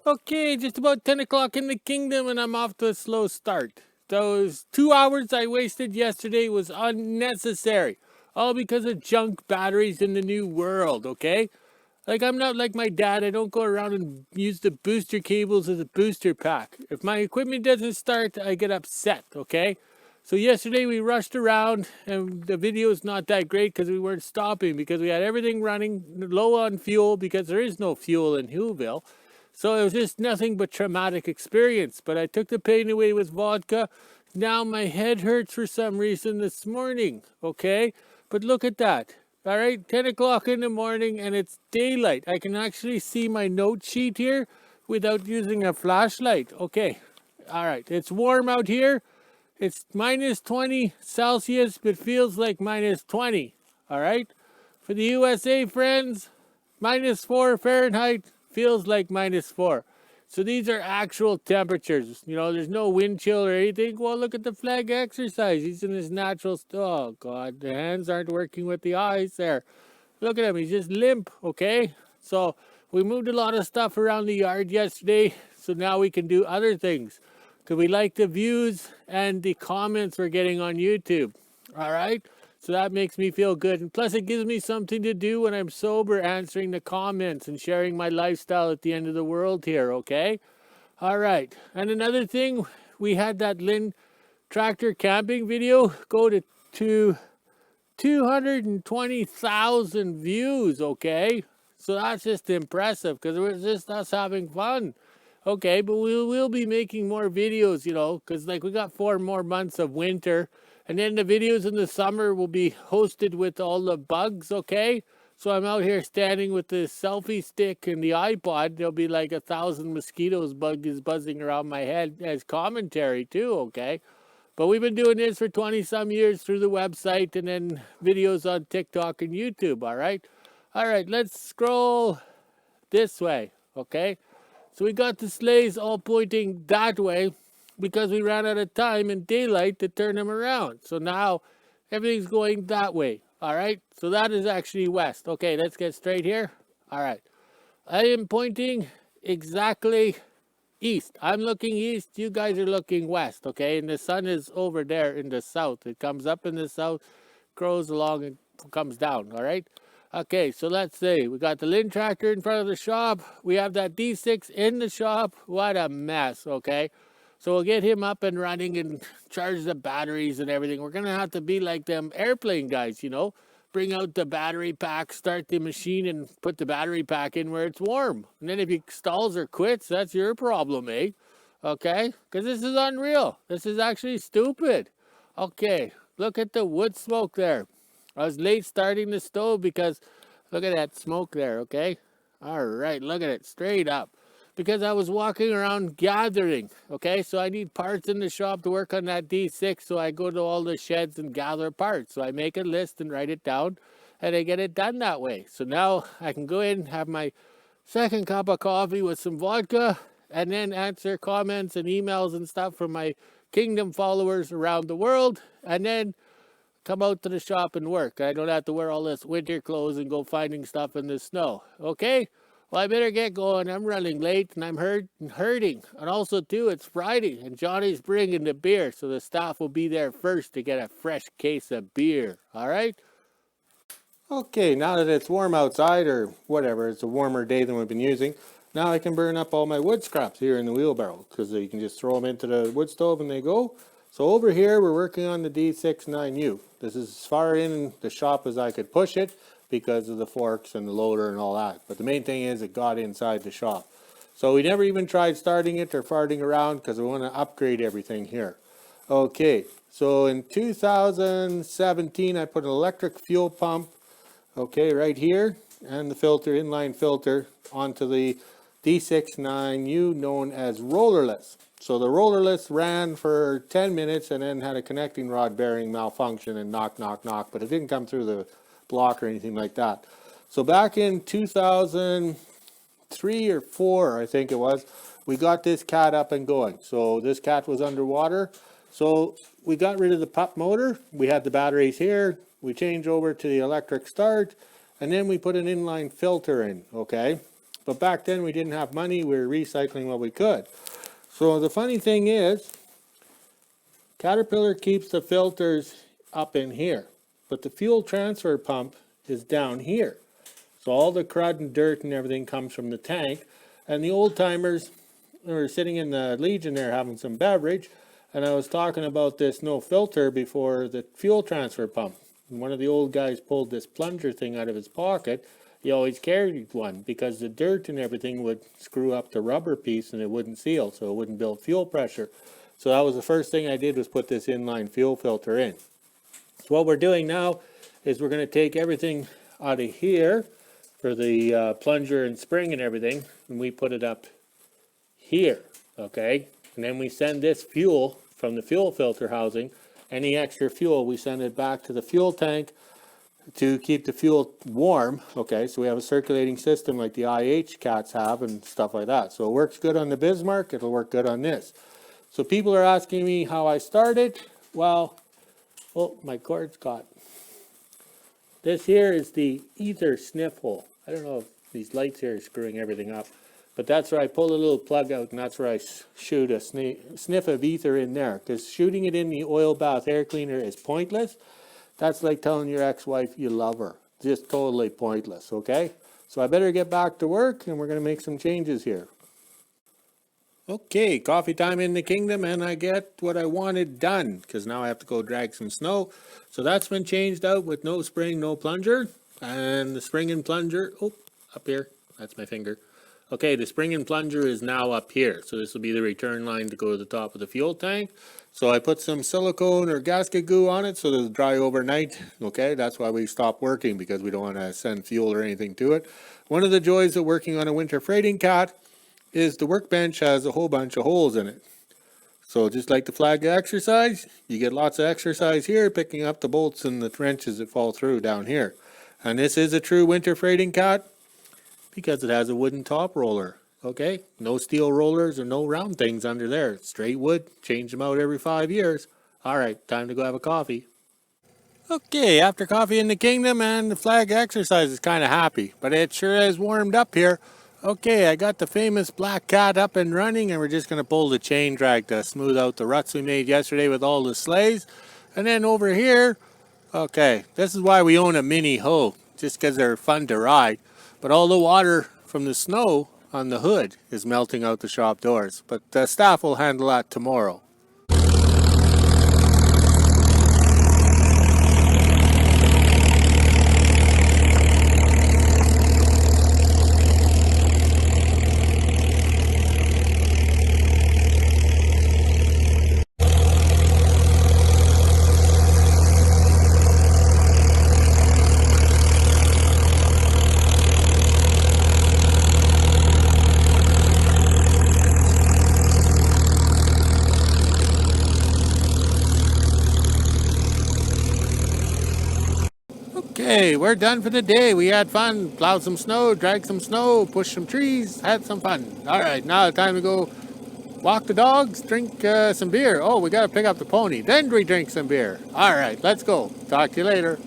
Okay, just about 10 o'clock in the kingdom, and I'm off to a slow start. Those 2 hours I wasted yesterday was unnecessary. All because of junk batteries in the new world, okay? Like, I'm not like my dad. I don't go around and use the booster cables as a booster pack. If my equipment doesn't start, I get upset, okay? So yesterday we rushed around, and the video is not that great because we weren't stopping, because we had everything running low on fuel, because there is no fuel in Whoville. So it was just nothing but traumatic experience. But I took the pain away with vodka. Now my head hurts for some reason this morning, okay? But look at that. All right, 10 o'clock in the morning and it's daylight. I can actually see my note sheet here without using a flashlight. Okay, all right, it's warm out here. It's minus 20 Celsius, but feels like minus 20. All right, for the USA friends, minus 4 Fahrenheit feels like minus 4. So these are actual temperatures. You know, there's no wind chill or anything. Well, look at the flag exercise. He's in his natural. Oh, God. The hands aren't working with the eyes there. Look at him. He's just limp, okay? So we moved a lot of stuff around the yard yesterday. So now we can do other things. Because we like the views and the comments we're getting on YouTube. All right? So that makes me feel good. And plus, it gives me something to do when I'm sober, answering the comments and sharing my lifestyle at the end of the world here, okay? All right. And another thing, we had that Lynn tractor camping video go to 220,000 views, okay? So that's just impressive because it was just us having fun. Okay, but we'll be making more videos, you know, because like we got 4 more months of winter, and then the videos in the summer will be hosted with all the bugs, okay? So I'm out here standing with the selfie stick and the iPod. There'll be like 1,000 mosquitoes buzzing around my head as commentary too, okay? But we've been doing this for 20 some years through the website and then videos on TikTok and YouTube, all right? All right, let's scroll this way, okay? So we got the sleighs all pointing that way because we ran out of time and daylight to turn them around. So now everything's going that way. All right. So that is actually west. Okay, let's get straight here. All right. I am pointing exactly east. I'm looking east. You guys are looking west. Okay. And the sun is over there in the south. It comes up in the south, grows along, and comes down. All right. Okay, so let's see. We got the Lynn tractor in front of the shop. We have that D6 in the shop. What a mess, okay? So we'll get him up and running and charge the batteries and everything. We're going to have to be like them airplane guys, you know? Bring out the battery pack, start the machine, and put the battery pack in where it's warm. And then if he stalls or quits, that's your problem, eh? Okay? Because this is unreal. This is actually stupid. Okay, look at the wood smoke there. I was late starting the stove because look at that smoke there, okay? All right, look at it, straight up. Because I was walking around gathering, okay? So I need parts in the shop to work on that D6, so I go to all the sheds and gather parts. So I make a list and write it down, and I get it done that way. So now I can go in, have my second cup of coffee with some vodka, and then answer comments and emails and stuff from my Kingdom followers around the world, and then come out to the shop and work. I don't have to wear all this winter clothes and go finding stuff in the snow. Okay? Well, I better get going. I'm running late and I'm hurting. And also, too, it's Friday and Johnny's bringing the beer, so the staff will be there first to get a fresh case of beer. All right? Okay, now that it's warm outside, or whatever, it's a warmer day than we've been using, now I can burn up all my wood scraps here in the wheelbarrow, because you can just throw them into the wood stove and they go. So over here, we're working on the D69U. This is as far in the shop as I could push it because of the forks and the loader and all that. But the main thing is it got inside the shop. So we never even tried starting it or farting around because we want to upgrade everything here. Okay, so in 2017, I put an electric fuel pump, okay, right here, and the filter, inline filter, onto the D69U, known as rollerless. So the rollerless ran for 10 minutes and then had a connecting rod bearing malfunction and knock, knock, knock, but it didn't come through the block or anything like that. So back in 2003 or 4, I think it was, we got this cat up and going. So this cat was underwater. So we got rid of the pup motor. We had the batteries here. We changed over to the electric start, and then we put an inline filter in, okay? But back then we didn't have money. We were recycling what we could. So the funny thing is, Caterpillar keeps the filters up in here, but the fuel transfer pump is down here. So all the crud and dirt and everything comes from the tank. And the old timers were sitting in the Legion there having some beverage, and I was talking about this no filter before the fuel transfer pump. And one of the old guys pulled this plunger thing out of his pocket. He always carried one because the dirt and everything would screw up the rubber piece and it wouldn't seal, so it wouldn't build fuel pressure. So that was the first thing I did, was put this inline fuel filter in. So what we're doing now is we're going to take everything out of here for the plunger and spring and everything, and we put it up here, okay? And then we send this fuel from the fuel filter housing, any extra fuel, we send it back to the fuel tank to keep the fuel warm, okay? So we have a circulating system like the IH cats have and stuff like that. So it works good on the Bismarck, it'll work good on this. So people are asking me how I started. Well, oh, my cord's caught. This here is the ether sniff hole. I don't know if these lights here are screwing everything up, but that's where I pull a little plug out, and that's where I shoot a sniff of ether in there, because shooting it in the oil bath air cleaner is pointless. That's like telling your ex-wife you love her. Just totally pointless, okay? So I better get back to work, and we're going to make some changes here. Okay, coffee time in the kingdom, and I get what I wanted done, because now I have to go drag some snow. So that's been changed out with no spring, no plunger, and the spring and plunger, oh, up here, that's my finger. Okay, the spring and plunger is now up here, so this will be the return line to go to the top of the fuel tank. So I put some silicone or gasket goo on it so it'll dry overnight. Okay, that's why we stopped working, because we don't want to send fuel or anything to it. One of the joys of working on a winter freighting cat is the workbench has a whole bunch of holes in it. So just like the flag exercise, you get lots of exercise here picking up the bolts and the wrenches that fall through down here. And this is a true winter freighting cat because it has a wooden top roller. Okay, no steel rollers or no round things under there. Straight wood, change them out every 5 years. All right, time to go have a coffee. Okay, after coffee in the kingdom, and the flag exercise is kind of happy, but it sure is warmed up here. Okay, I got the famous black cat up and running, and we're just going to pull the chain drag to smooth out the ruts we made yesterday with all the sleighs. And then over here, okay, this is why we own a mini hoe, just because they're fun to ride. But all the water from the snow on the hood is melting out the shop doors. But the staff will handle that tomorrow. Okay, we're done for the day. We had fun, plowed some snow, dragged some snow, pushed some trees, had some fun. All right, now it's time to go walk the dogs, drink some beer. Oh, we got to pick up the pony. Then we drink some beer. All right, let's go. Talk to you later.